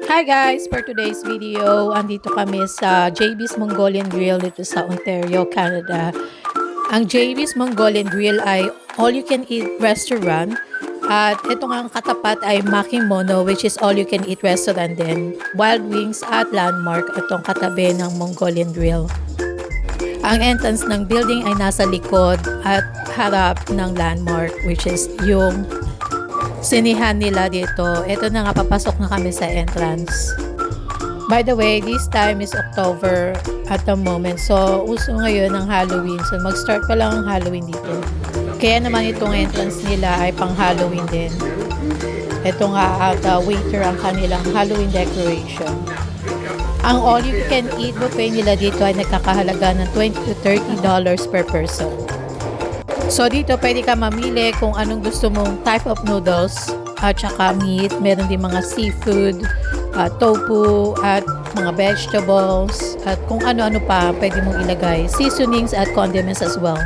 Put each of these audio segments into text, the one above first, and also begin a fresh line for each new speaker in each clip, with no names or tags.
Hi guys! For today's video, andito kami sa JB's Mongolian Grill dito sa Ontario, Canada. Ang JB's Mongolian Grill ay all-you-can-eat restaurant. At ito nga ang katapat ay Makimono, which is all-you-can-eat restaurant din. Wild Wings at Landmark, itong katabi ng Mongolian Grill. Ang entrance ng building ay nasa likod at harap ng Landmark, which is yung sinihan nila dito. Ito na nga, papasok na kami sa entrance. By the way, this time is October at the moment. So, uso ngayon ng Halloween. So, mag-start pa lang ang Halloween dito. Kaya naman itong entrance nila ay pang Halloween din. Ito nga at waiter ang kanilang Halloween decoration. Ang all-you-can-eat buffet nila dito ay nagkakahalaga ng $20 to $30 per person. So dito pwede ka mamili kung anong gusto mong type of noodles at saka meat. Meron din mga seafood, tofu at mga vegetables at kung ano-ano pa pwede mong ilagay. Seasonings at condiments as well.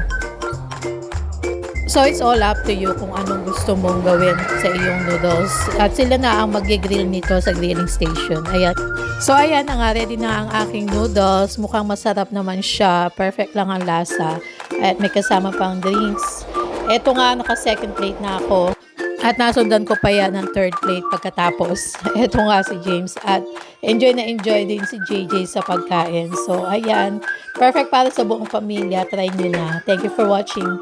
So it's all up to you kung anong gusto mong gawin sa iyong noodles. At sila na ang mag-grill nito sa grilling station. Ayan. So ayan na nga, ready na ang aking noodles. Mukhang masarap naman siya. Perfect lang ang lasa. At may kasama pang drinks. Ito nga, naka-second plate na ako. At nasundan ko pa yan ng third plate pagkatapos. Ito nga si James. At enjoy na enjoy din si JJ sa pagkain. So ayan, perfect para sa buong pamilya. Try nyo na. Thank you for watching.